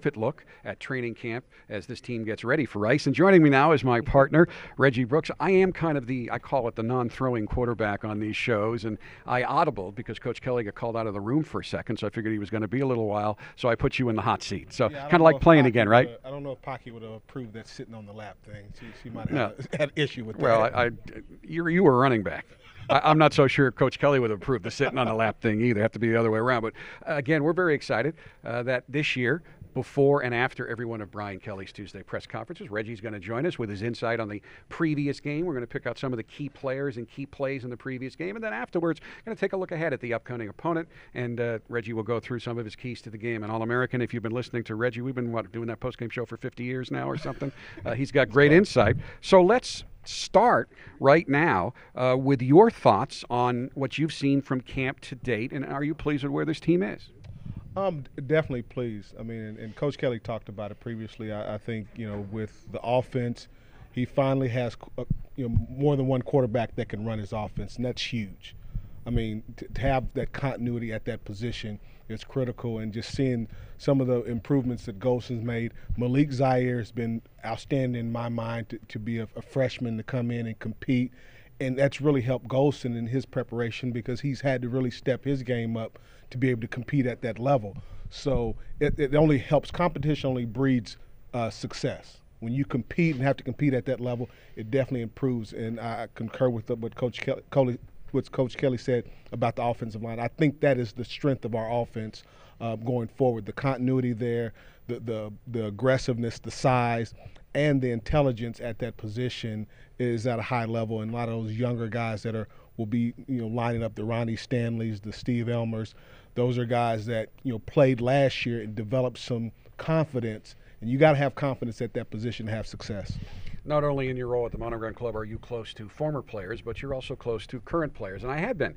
perfect look at training camp as this team gets ready for Rice. And joining me now is my partner, Reggie Brooks. I am kind of I call it the non-throwing quarterback on these shows, and I audibled because Coach Kelly got called out of the room for a second, so I figured he was going to be a little while, so I put you in the hot seat. So kind of like playing again, right? I don't know if Pocky would have approved that sitting on the lap thing. She might have had an issue with that. Well, you were running back. I'm not so sure Coach Kelly would have approved the sitting on the lap thing either. Have to be the other way around. But again, we're very excited that this year, before and after every one of Brian Kelly's Tuesday press conferences, Reggie's going to join us with his insight on the previous game. We're going to pick out some of the key players and key plays in the previous game. And then afterwards, we're going to take a look ahead at the upcoming opponent. And Reggie will go through some of his keys to the game. And All-American, if you've been listening to Reggie, we've been doing that postgame show for 50 years now or something. He's got great insight. So let's start right now with your thoughts on what you've seen from camp to date, and are you pleased with where this team is? I'm definitely pleased. I mean, and Coach Kelly talked about it previously. I think, with the offense, he finally has, more than one quarterback that can run his offense, and that's huge. I mean, to have that continuity at that position is critical, and just seeing some of the improvements that Golson's made. Malik Zaire has been outstanding in my mind to be a freshman to come in and compete, and that's really helped Golson in his preparation because he's had to really step his game up to be able to compete at that level. So it only helps. Competition only breeds success. When you compete and have to compete at that level, it definitely improves, and I concur with what Coach Kelly said about the offensive line. I think that is the strength of our offense going forward. The continuity there, the aggressiveness, the size, and the intelligence at that position is at a high level. And a lot of those younger guys that will be lining up, the Ronnie Stanleys, the Steve Elmers, those are guys that played last year and developed some confidence. And you got to have confidence at that position to have success. Not only in your role at the Monogram Club are you close to former players, but you're also close to current players. And I have been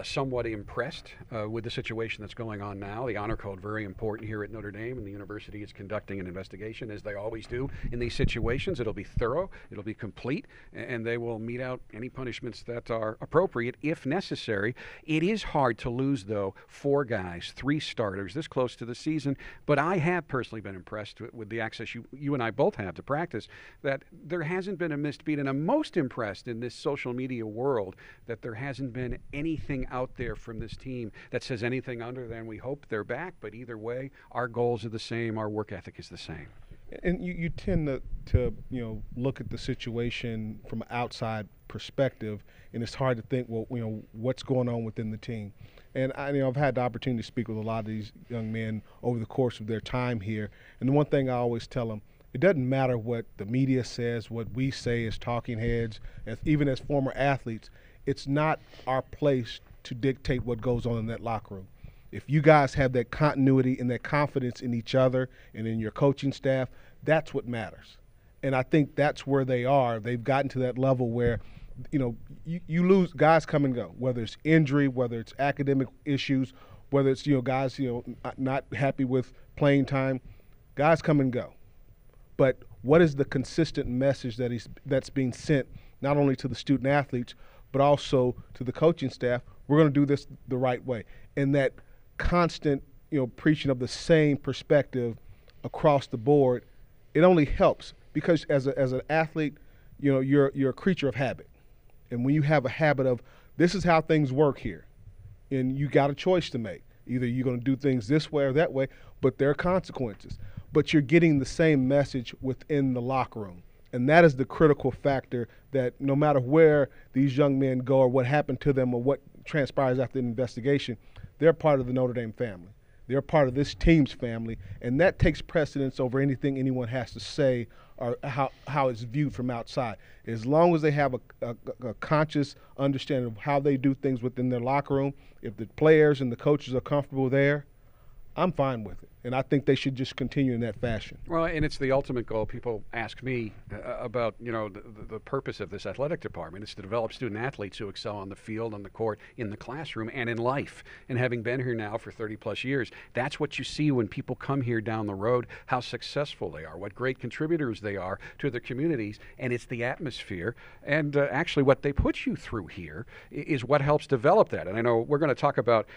somewhat impressed with the situation that's going on now. The honor code, very important here at Notre Dame, and the university is conducting an investigation, as they always do in these situations. It'll be thorough, it'll be complete, and they will mete out any punishments that are appropriate if necessary. It is hard to lose, though, 4 guys, 3 starters this close to the season, but I have personally been impressed with the access you and I both have to practice, that there hasn't been a missed beat, and I'm most impressed in this social media world that there hasn't been anything out there from this team that says anything other than we hope they're back, but either way, our goals are the same, our work ethic is the same. And you tend to look at the situation from an outside perspective, and it's hard to think, what's going on within the team. And I've had the opportunity to speak with a lot of these young men over the course of their time here, and the one thing I always tell them, it doesn't matter what the media says, what we say as talking heads, even as former athletes. It's not our place to dictate what goes on in that locker room. If you guys have that continuity and that confidence in each other and in your coaching staff, that's what matters. And I think that's where they are. They've gotten to that level where, you lose, guys come and go, whether it's injury, whether it's academic issues, whether it's, guys, not happy with playing time. Guys come and go. But what is the consistent message that's being sent not only to the student athletes, but also to the coaching staff? We're going to do this the right way. And that constant, preaching of the same perspective across the board, it only helps because as an athlete, you're a creature of habit. And when you have a habit of this is how things work here, and you got a choice to make. Either you're going to do things this way or that way, but there are consequences. But you're getting the same message within the locker room. And that is the critical factor, that no matter where these young men go or what happened to them or what transpires after the investigation, they're part of the Notre Dame family. They're part of this team's family, and that takes precedence over anything anyone has to say or how it's viewed from outside. As long as they have a conscious understanding of how they do things within their locker room, if the players and the coaches are comfortable there, I'm fine with it. And I think they should just continue in that fashion. Well, and it's the ultimate goal. People ask me about, the purpose of this athletic department. It's to develop student athletes who excel on the field, on the court, in the classroom, and in life. And having been here now for 30-plus years, that's what you see when people come here down the road, how successful they are, what great contributors they are to their communities. And it's the atmosphere. And actually what they put you through here is what helps develop that. And I know we're going to talk about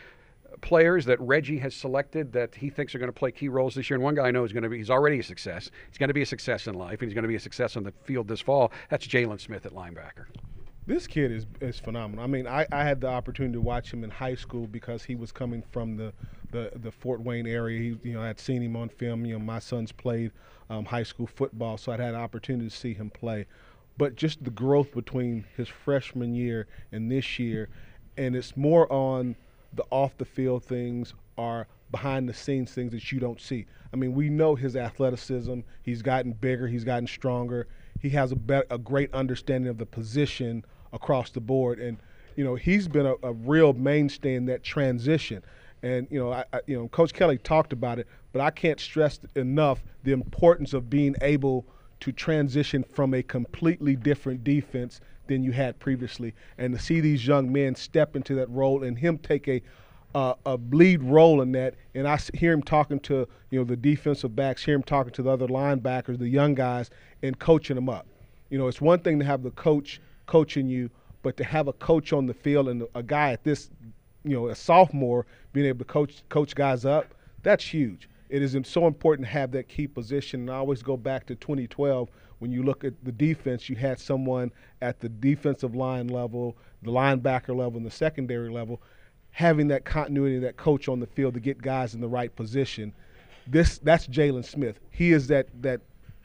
players that Reggie has selected that he thinks are going to play key roles this year. And one guy I know is going to be, he's already a success. He's going to be a success in life, and he's going to be a success on the field this fall. That's Jaylon Smith at linebacker. This kid is phenomenal. I mean, I had the opportunity to watch him in high school because he was coming from the Fort Wayne area. I had seen him on film. My sons played high school football, so I'd had an opportunity to see him play. But just the growth between his freshman year and this year, and it's more on the off-the-field things or behind-the-scenes things that you don't see. I mean, we know his athleticism. He's gotten bigger. He's gotten stronger. He has a great understanding of the position across the board. And, he's been a real mainstay in that transition. And, Coach Kelly talked about it, but I can't stress enough the importance of being able to transition from a completely different defense than you had previously, and to see these young men step into that role and him take a lead role in that. And I hear him talking to the defensive backs, hear him talking to the other linebackers, the young guys, and coaching them up. It's one thing to have the coach coaching you, but to have a coach on the field and a guy at this, a sophomore being able to coach guys up, that's huge. It is so important to have that key position. And I always go back to 2012. When you look at the defense, you had someone at the defensive line level, the linebacker level, and the secondary level, having that continuity, that coach on the field to get guys in the right position. That's Jaylon Smith. He is that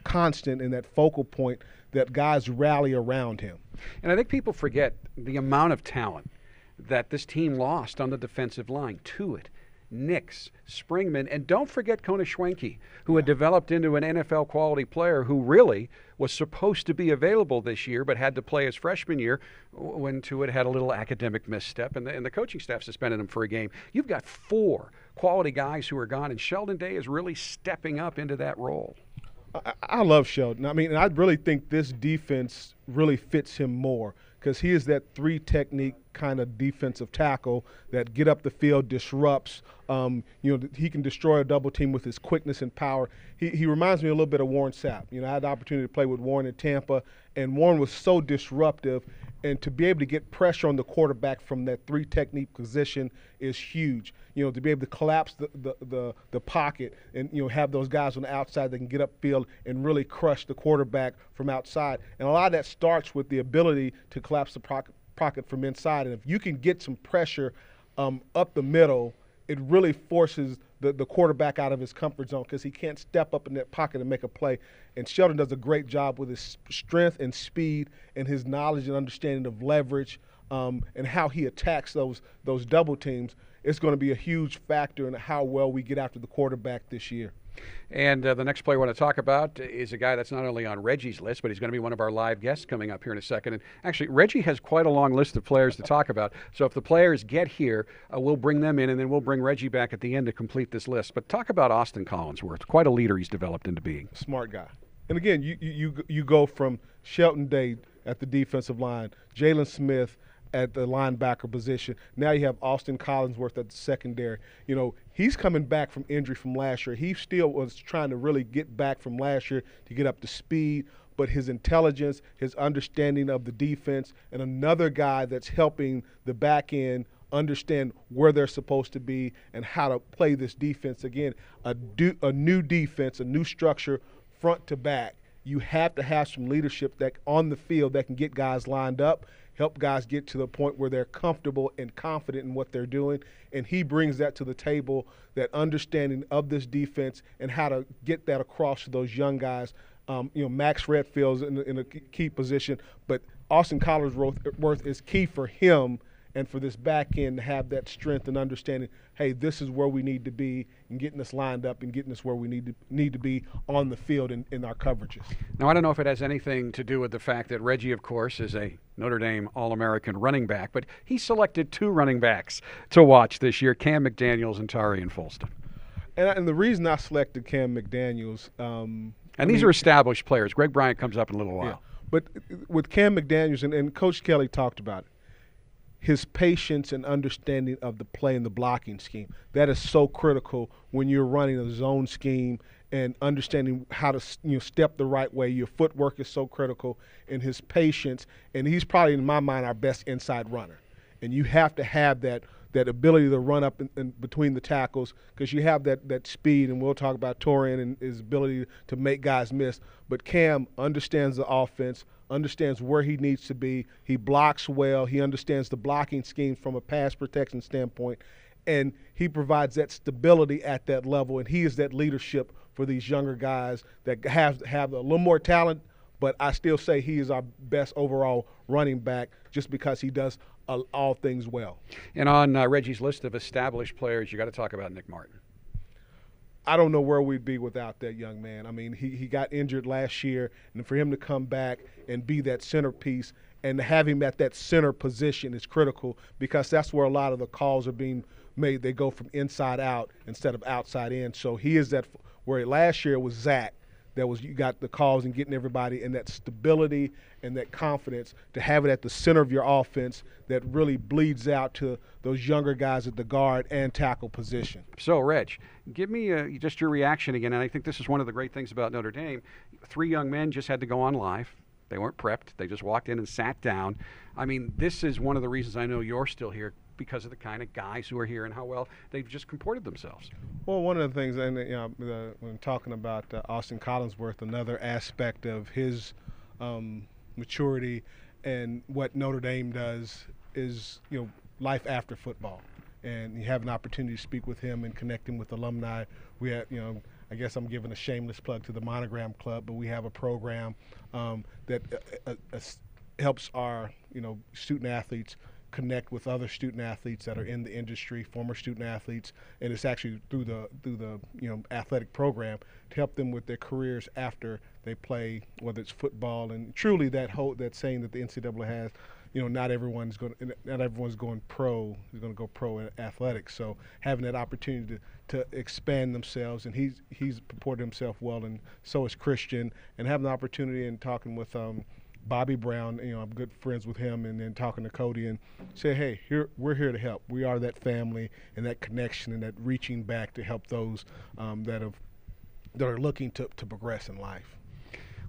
constant and that focal point that guys rally around him. And I think people forget the amount of talent that this team lost on the defensive line to it. Nix, Springman, and don't forget Konashwenke, who had developed into an NFL quality player who really was supposed to be available this year but had to play his freshman year when Tuitt had a little academic misstep and the coaching staff suspended him for a game. You've got 4 quality guys who are gone, and Sheldon Day is really stepping up into that role. I love Sheldon. I mean, I really think this defense really fits him more because he is that 3 technique kind of defensive tackle that get up the field, disrupts. He can destroy a double team with his quickness and power. He reminds me a little bit of Warren Sapp. I had the opportunity to play with Warren in Tampa, and Warren was so disruptive. And to be able to get pressure on the quarterback from that 3 technique position is huge. To be able to collapse the pocket and have those guys on the outside that can get upfield and really crush the quarterback from outside. And a lot of that starts with the ability to collapse the pocket from inside. And if you can get some pressure up the middle, it really forces the quarterback out of his comfort zone because he can't step up in that pocket and make a play. And Sheldon does a great job with his strength and speed and his knowledge and understanding of leverage and how he attacks those double teams. It's going to be a huge factor in how well we get after the quarterback this year. And the next player I want to talk about is a guy that's not only on Reggie's list, but he's going to be one of our live guests coming up here in a second. And actually, Reggie has quite a long list of players to talk about. So if the players get here, we'll bring them in, and then we'll bring Reggie back at the end to complete this list. But talk about Austin Collinsworth. Quite a leader he's developed into being. Smart guy. And again, you go from Sheldon Day at the defensive line, Jaylon Smith at the linebacker position. Now you have Austin Collinsworth at the secondary. He's coming back from injury from last year. He still was trying to really get back from last year to get up to speed, but his intelligence, his understanding of the defense, and another guy that's helping the back end understand where they're supposed to be and how to play this defense. Again, a new defense, a new structure front to back. You have to have some leadership that on the field that can get guys lined up, help guys get to the point where they're comfortable and confident in what they're doing. And he brings that to the table, that understanding of this defense and how to get that across to those young guys. Max Redfield's in a key position, but Austin Collinsworth is key for him and for this back end to have that strength and understanding, hey, this is where we need to be, and getting us lined up and getting us where we need to be on the field in our coverages. Now, I don't know if it has anything to do with the fact that Reggie, of course, is a Notre Dame All-American running back, but he selected 2 running backs to watch this year, Cam McDaniels and Tarian Folston. And the reason I selected Cam McDaniels these are established players. Greg Bryant comes up in a little while. Yeah, but with Cam McDaniels, and Coach Kelly talked about it, his patience and understanding of the play and the blocking scheme. That is so critical when you're running a zone scheme and understanding how to step the right way. Your footwork is so critical, and his patience. And he's probably, in my mind, our best inside runner. And you have to have that that ability to run up in between the tackles, because you have that speed, and we'll talk about Torian and his ability to make guys miss. But Cam understands the offense, understands where he needs to be. He blocks well. He understands the blocking scheme from a pass protection standpoint, and he provides that stability at that level, and he is that leadership for these younger guys that have a little more talent, but I still say he is our best overall running back just because he does all things well. And on Reggie's list of established players, you got to talk about Nick Martin. I don't know where we'd be without that young man. I mean, he got injured last year, and for him to come back and be that centerpiece and have him at that center position is critical, because that's where a lot of the calls are being made. They go from inside out instead of outside in. So he is that, where last year it was Zach that was, you got the calls and getting everybody, and that stability and that confidence to have it at the center of your offense that really bleeds out to those younger guys at the guard and tackle position. So, Reg, give me just your reaction again, and I think this is one of the great things about Notre Dame. 3 young men just had to go on live. They weren't prepped. They just walked in and sat down. I mean, this is one of the reasons I know you're still here, because of the kind of guys who are here and how well they've just comported themselves. Well, one of the things, and when talking about Austin Collinsworth, another aspect of his maturity and what Notre Dame does is, life after football. And you have an opportunity to speak with him and connect him with alumni. We have, I guess I'm giving a shameless plug to the Monogram Club, but we have a program that helps our, student athletes connect with other student athletes that are in the industry, former student athletes, and it's actually through the athletic program to help them with their careers after they play, whether it's football. And truly that saying that the NCAA has, not everyone's going pro is going to go pro in athletics. So having that opportunity to expand themselves, and he's purported himself well, and so is Christian, and having the opportunity and talking with Bobby Brown, I'm good friends with him, and then talking to Cody and say, hey, we're here to help. We are that family and that connection and that reaching back to help those that are looking to progress in life.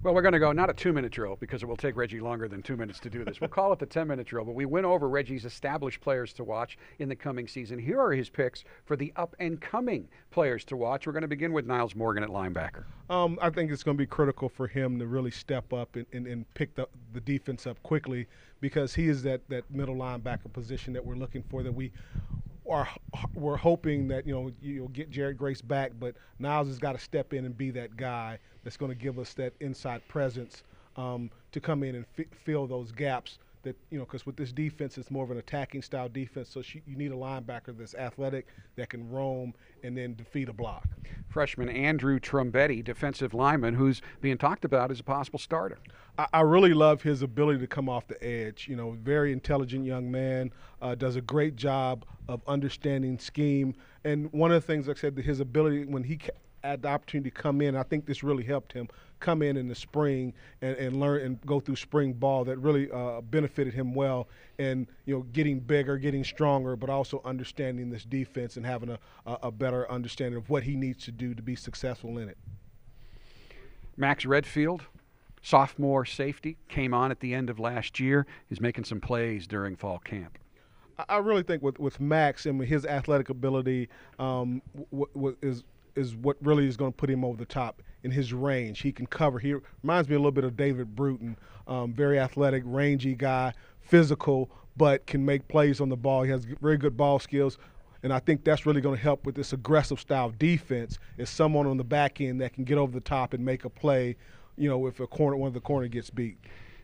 Well, we're going to go not a 2-minute drill, because it will take Reggie longer than 2 minutes to do this. We'll call it the 10-minute drill, but we went over Reggie's established players to watch in the coming season. Here are his picks for the up-and-coming players to watch. We're going to begin with Nyles Morgan at linebacker. I think it's going to be critical for him to really step up and pick the defense up quickly, because he is that middle linebacker position that we're looking for, that we're hoping that you'll get Jared Grace back, but Nyles has got to step in and be that guy that's going to give us that inside presence to come in and fill those gaps. That because with this defense, it's more of an attacking style defense, so you need a linebacker that's athletic, that can roam and then defeat a block. Freshman Andrew Trumbetti, defensive lineman, who's being talked about as a possible starter. I really love his ability to come off the edge. Very intelligent young man, does a great job of understanding scheme. And one of the things, like I said, his ability when he had the opportunity to come in, I think this really helped him come in the spring and learn and go through spring ball. That really benefited him well, and getting bigger, getting stronger, but also understanding this defense and having a better understanding of what he needs to do to be successful in it. Max Redfield, sophomore safety, came on at the end of last year. He's making some plays during fall camp. I really think with Max and his athletic ability is what really is going to put him over the top in his range. He can cover. He reminds me a little bit of David Bruton, very athletic, rangy guy, physical, but can make plays on the ball. He has very good ball skills, and I think that's really going to help with this aggressive style defense, is someone on the back end that can get over the top and make a play, if one of the corner gets beat.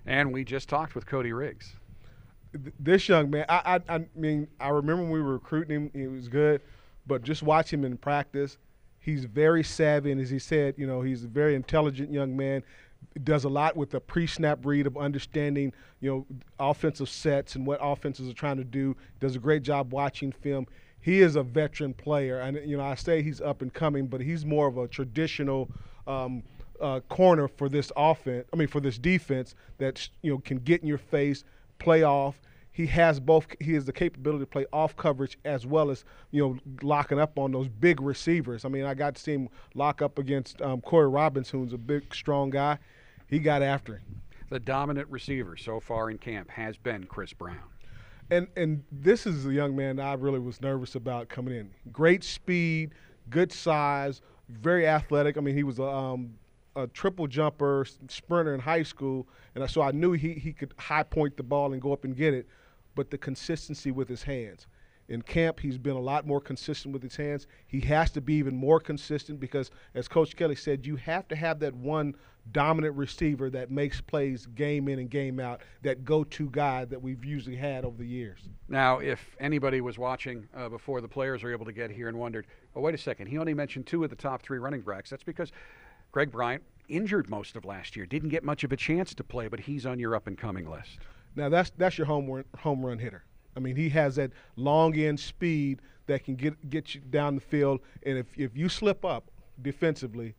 And we just talked with Cody Riggs. This young man, I mean, I remember when we were recruiting him, he was good, but just watch him in practice. He's very savvy, and as he said, he's a very intelligent young man. Does a lot with the pre-snap read of understanding, offensive sets and what offenses are trying to do. Does a great job watching film. He is a veteran player, and I say he's up and coming, but he's more of a traditional corner for this offense. I mean, for this defense that can get in your face, play off. He has both. He has the capability to play off coverage as well as locking up on those big receivers. I mean, I got to see him lock up against Corey Robinson, who's a big, strong guy. He got after him. The dominant receiver so far in camp has been Chris Brown. And this is a young man that I really was nervous about coming in. Great speed, good size, very athletic. I mean, he was a triple jumper, sprinter in high school, and so I knew he could high point the ball and go up and get it. But the consistency with his hands. In camp, he's been a lot more consistent with his hands. He has to be even more consistent because, as Coach Kelly said, you have to have that one dominant receiver that makes plays game in and game out, that go-to guy that we've usually had over the years. Now, if anybody was watching before the players were able to get here and wondered, oh, wait a second, he only mentioned 2 of the top 3 running backs. That's because Greg Bryant, injured most of last year, didn't get much of a chance to play, but he's on your up-and-coming list. Now, that's your home run hitter. I mean, he has that long end speed that can get you down the field, and if you slip up defensively,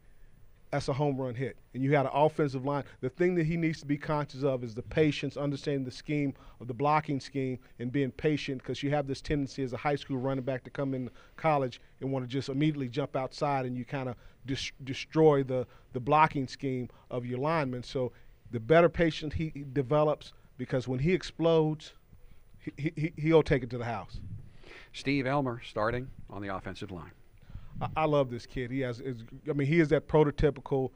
that's a home run hit. And you got an offensive line. The thing that he needs to be conscious of is the patience, understanding the scheme of the blocking scheme, and being patient, because you have this tendency as a high school running back to come in college and want to just immediately jump outside, and you kind of destroy the blocking scheme of your linemen. So the better patience he develops, because when he explodes, he'll take it to the house. Steve Elmer starting on the offensive line. I love this kid. He is that prototypical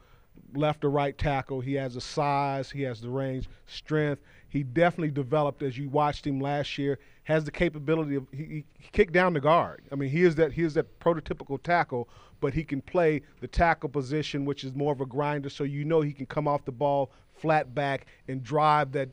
left or right tackle. He has the size, he has the range, strength. He definitely developed as you watched him last year. Has the capability of he kicked down the guard. I mean, he is that prototypical tackle, but he can play the tackle position, which is more of a grinder. So you know he can come off the ball flat back and drive that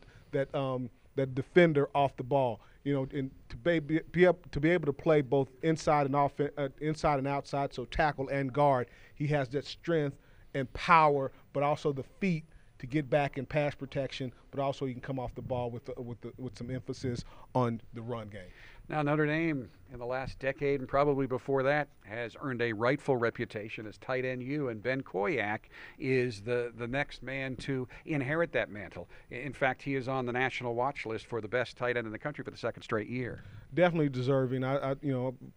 defender off the ball. You know, and to be able to play both inside and outside, so tackle and guard, he has that strength and power, but also the feet to get back in pass protection. But also he can come off the ball with some emphasis on the run game. Now, Notre Dame, in the last decade and probably before that, has earned a rightful reputation as tight end U, and Ben Koyak is the next man to inherit that mantle. In fact, he is on the national watch list for the best tight end in the country for the 2nd straight year. Definitely deserving. I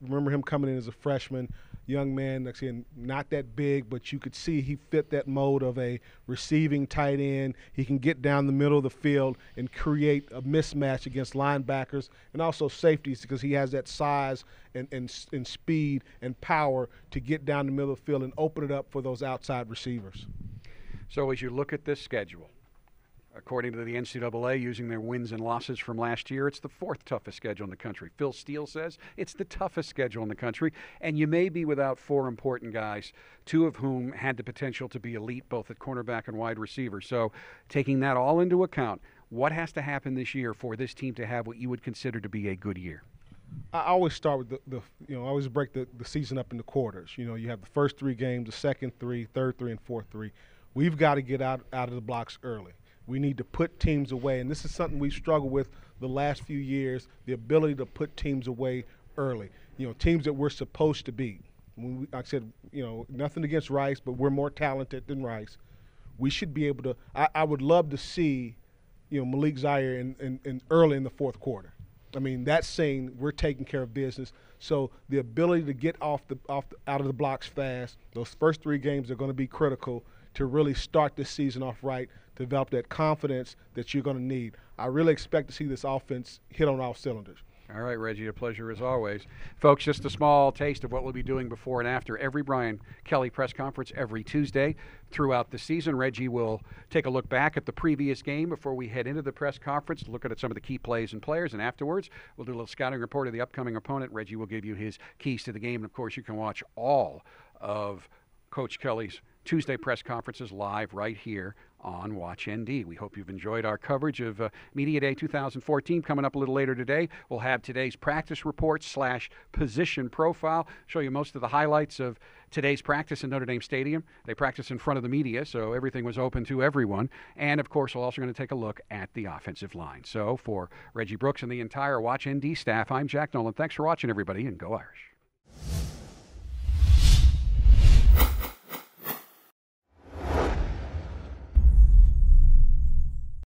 remember him coming in as a freshman, young man, again, not that big, but you could see he fit that mode of a receiving tight end. He can get down the middle of the field and create a mismatch against linebackers and also safeties, because he has that size and speed and power to get down the middle of the field and open it up for those outside receivers. So as you look at this schedule, according to the NCAA, using their wins and losses from last year, it's the 4th toughest schedule in the country. Phil Steele says it's the toughest schedule in the country, and you may be without 4 important guys, 2 of whom had the potential to be elite both at cornerback and wide receiver. So taking that all into account, what has to happen this year for this team to have what you would consider to be a good year? I always start with I always break the season up into quarters. You know, you have the first 3 games, the second 3, third 3, and fourth 3. We've got to get out of the blocks early. We need to put teams away, and this is something we've struggled with the last few years, the ability to put teams away early. You know, teams that we're supposed to beat. Like I said, nothing against Rice, but we're more talented than Rice. We should be able to I would love to see, Malik Zaire in early in the fourth quarter. I mean, that's saying we're taking care of business. So the ability to get out of the blocks fast, those first 3 games are going to be critical to really start this season off right, develop that confidence that you're going to need. I really expect to see this offense hit on all cylinders. All right, Reggie, a pleasure as always. Folks, just a small taste of what we'll be doing before and after every Brian Kelly press conference every Tuesday throughout the season. Reggie will take a look back at the previous game before we head into the press conference, looking at some of the key plays and players, and afterwards we'll do a little scouting report of the upcoming opponent. Reggie will give you his keys to the game, and of course you can watch all of Coach Kelly's Tuesday press conferences live right here on Watch ND. We hope you've enjoyed our coverage of Media Day 2014. Coming up a little later today, we'll have today's practice report / position profile, show you most of the highlights of today's practice in Notre Dame Stadium. They practiced in front of the media, so everything was open to everyone. And, of course, we're also going to take a look at the offensive line. So for Reggie Brooks and the entire Watch ND staff, I'm Jack Nolan. Thanks for watching, everybody, and go Irish.